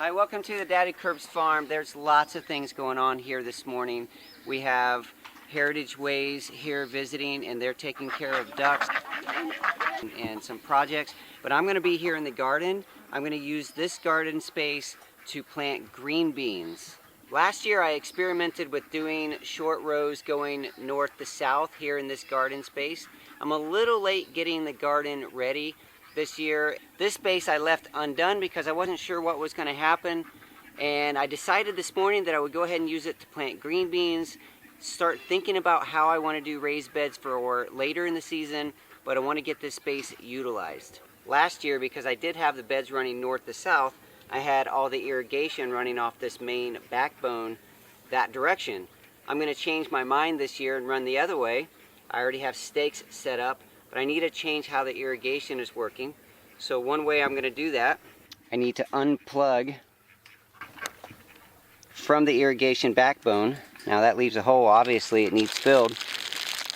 Hi, welcome to the Daddykirbs farm. There's lots of things going on here this morning. We have Heritage Ways here visiting, and they're taking care of ducks and some projects. But I'm going to be here in the garden. I'm going to use this garden space to plant green beans. Last year I experimented with doing short rows going north to south here in this garden space. I'm a little late getting the garden ready this year. This space I left undone because I wasn't sure what was going to happen, and I decided this morning that I would go ahead and use it to plant green beans, start thinking about how I want to do raised beds for later in the season, but I want to get this space utilized. Last year, because I did have the beds running north to south, I had all the irrigation running off this main backbone that direction. I'm going to change my mind this year and run the other way. I already have stakes set up, but I need to change how the irrigation is working. So one way I'm going to do that, I need to unplug from the irrigation backbone. Now that leaves a hole, obviously it needs filled.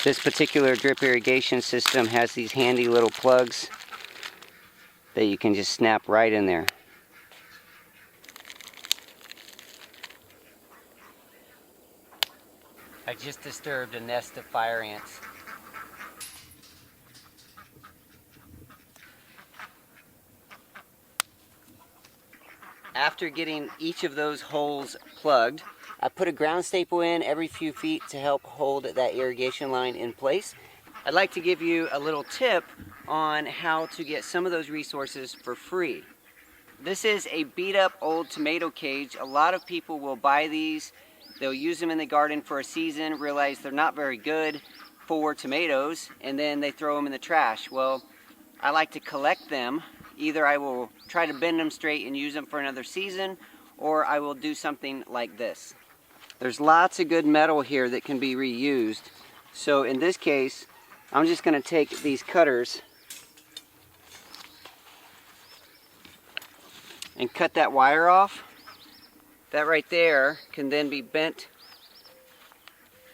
This particular drip irrigation system has these handy little plugs that you can just snap right in there. I just disturbed a nest of fire ants. After getting each of those holes plugged, I put a ground staple in every few feet to help hold that irrigation line in place. I'd like to give you a little tip on how to get some of those resources for free. This is a beat up old tomato cage. A lot of people will buy these. They'll use them in the garden for a season, realize they're not very good for tomatoes, and then they throw them in the trash. Well, I like to collect them. Either I will try to bend them straight and use them for another season, or I will do something like this. There's lots of good metal here that can be reused. So in this case, I'm just going to take these cutters and cut that wire off. That right there can then be bent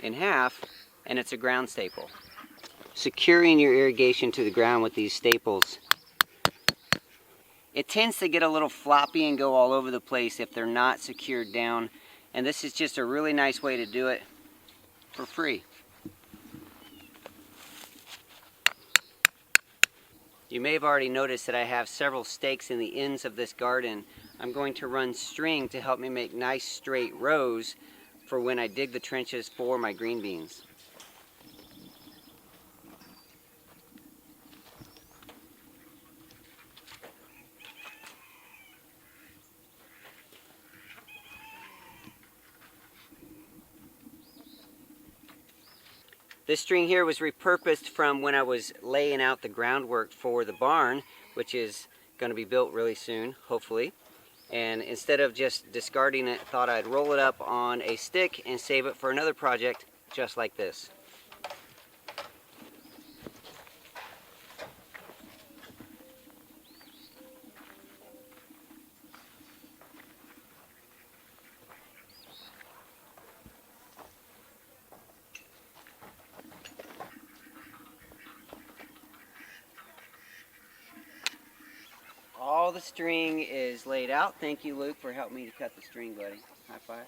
in half, and it's a ground staple. Securing your irrigation to the ground with these staples, it tends to get a little floppy and go all over the place if they're not secured down, and this is just a really nice way to do it for free. You may have already noticed that I have several stakes in the ends of this garden. I'm going to run string to help me make nice straight rows for when I dig the trenches for my green beans. This string here was repurposed from when I was laying out the groundwork for the barn, which is going to be built really soon, hopefully. And instead of just discarding it, thought I'd roll it up on a stick and save it for another project just like this. All the string is laid out. Thank you, Luke, for helping me to cut the string, buddy. High five.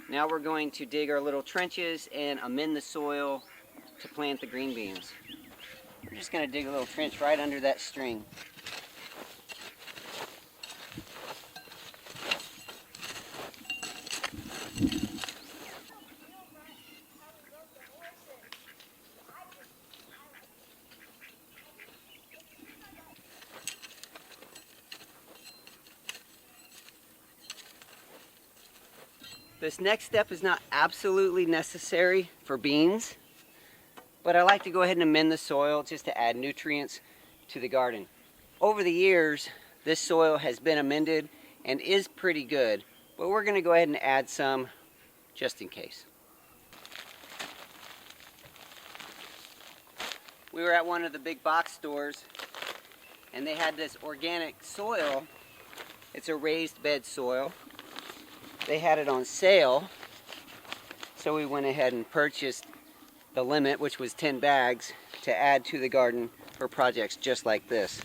Now we're going to dig our little trenches and amend the soil to plant the green beans. We're just going to dig a little trench right under that string. This next step is not absolutely necessary for beans, but I like to go ahead and amend the soil just to add nutrients to the garden. Over the years, this soil has been amended and is pretty good, but we're going to go ahead and add some just in case. We were at one of the big box stores and they had this organic soil. It's a raised bed soil. They had it on sale, so we went ahead and purchased the limit, which was 10 bags, to add to the garden for projects just like this.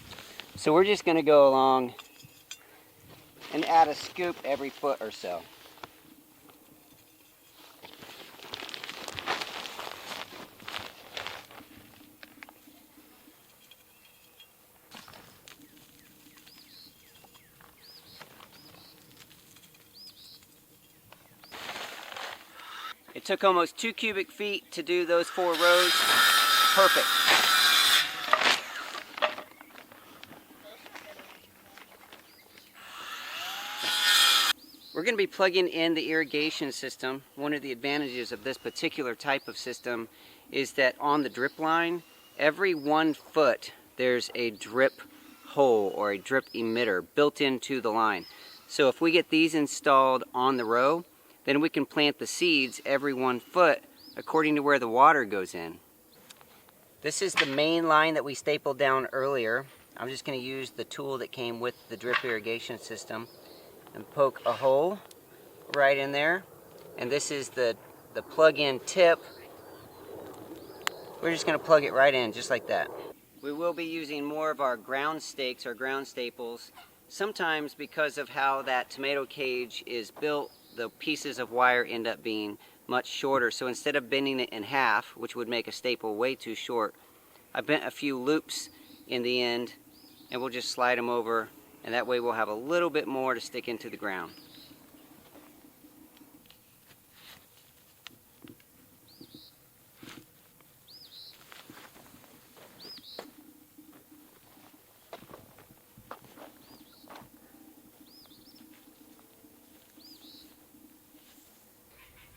So we're just going to go along and add a scoop every foot or so. It took almost 2 cubic feet to do those 4 rows. Perfect. We're going to be plugging in the irrigation system. One of the advantages of this particular type of system is that on the drip line, every 1 foot there's a drip hole or a drip emitter built into the line. So if we get these installed on the row, then we can plant the seeds every 1 foot according to where the water goes in. This is the main line that we stapled down earlier. I'm just going to use the tool that came with the drip irrigation system and poke a hole right in there. And this is the plug-in tip. We're just going to plug it right in just like that. We will be using more of our ground stakes or ground staples. Sometimes because of how that tomato cage is built, the pieces of wire end up being much shorter. So instead of bending it in half, which would make a staple way too short, I bent a few loops in the end and we'll just slide them over, and that way we'll have a little bit more to stick into the ground.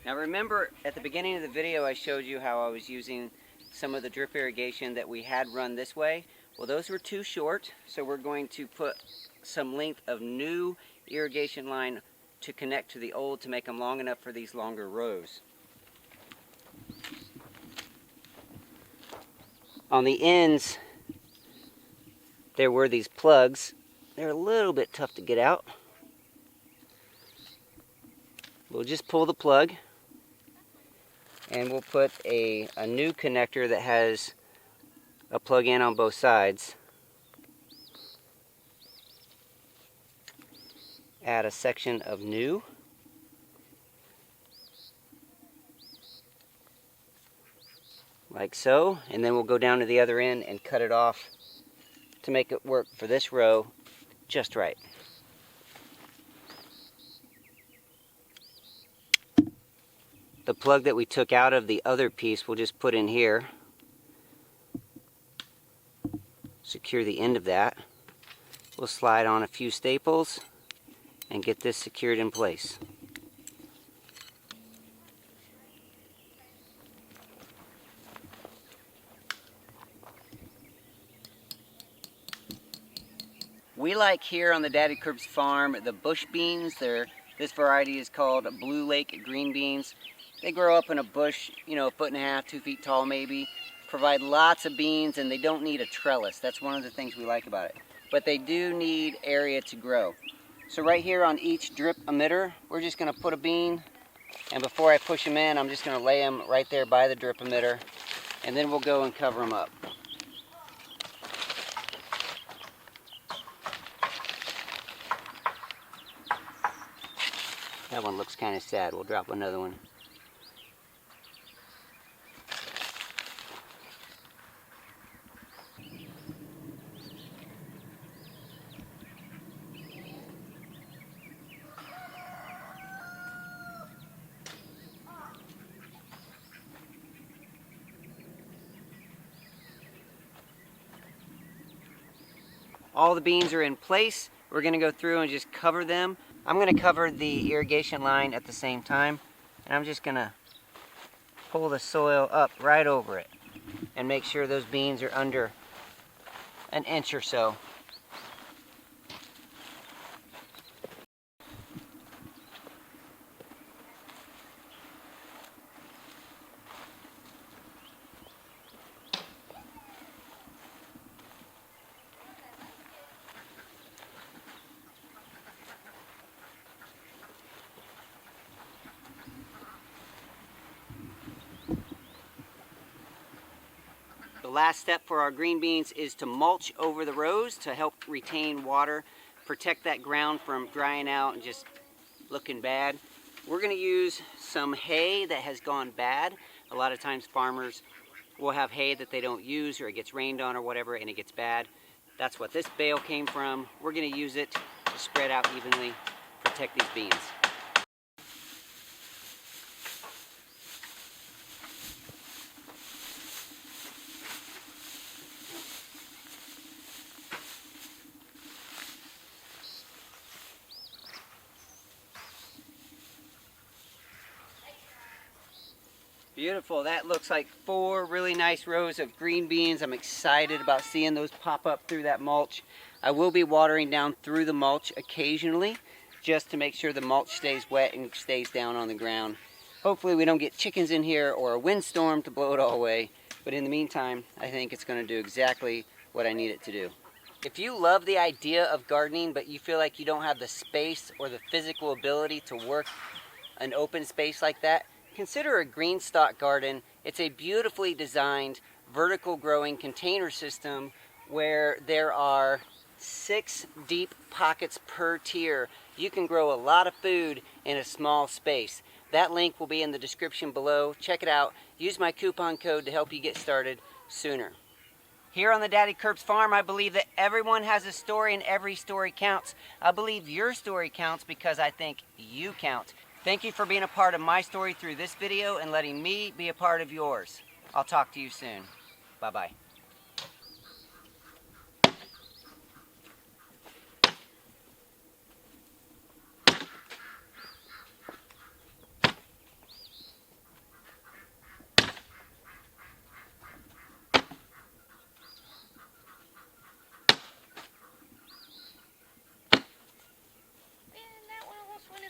Now remember, at the beginning of the video I showed you how I was using some of the drip irrigation that we had run this way. Well, those were too short, so we're going to put some length of new irrigation line to connect to the old to make them long enough for these longer rows. On the ends, there were these plugs. They're a little bit tough to get out. We'll just pull the plug, and we'll put a new connector that has a plug-in on both sides. Add a section of new. Like so, and then we'll go down to the other end and cut it off to make it work for this row just right. The plug that we took out of the other piece we'll just put in here. Secure the end of that. We'll slide on a few staples and get this secured in place. We like here on the Daddykirbs farm the bush beans. This variety is called Blue Lake green beans. They grow up in a bush, you know, 1.5 feet, 2 feet tall maybe. Provide lots of beans, and they don't need a trellis. That's one of the things we like about it. But they do need area to grow. So right here on each drip emitter, we're just going to put a bean, and before I push them in, I'm just going to lay them right there by the drip emitter, and then we'll go and cover them up. That one looks kind of sad. We'll drop another one. All the beans are in place. We're going to go through and just cover them. I'm going to cover the irrigation line at the same time, and I'm just going to pull the soil up right over it and make sure those beans are under an inch or so. The last step for our green beans is to mulch over the rows to help retain water, protect that ground from drying out and just looking bad. We're going to use some hay that has gone bad. A lot of times farmers will have hay that they don't use, or it gets rained on or whatever and it gets bad. That's what this bale came from. We're going to use it to spread out evenly, protect these beans. Beautiful. That looks like 4 really nice rows of green beans. I'm excited about seeing those pop up through that mulch. I will be watering down through the mulch occasionally just to make sure the mulch stays wet and stays down on the ground. Hopefully we don't get chickens in here or a windstorm to blow it all away. But in the meantime, I think it's going to do exactly what I need it to do. If you love the idea of gardening but you feel like you don't have the space or the physical ability to work an open space like that, consider a green stock garden. It's a beautifully designed vertical growing container system where there are 6 deep pockets per tier. You can grow a lot of food in a small space. That link will be in the description below. Check it out. Use my coupon code to help you get started sooner. Here on the Daddykirbs farm, I believe that everyone has a story and every story counts. I believe your story counts because I think you count. Thank you for being a part of my story through this video and letting me be a part of yours. I'll talk to you soon. Bye-bye.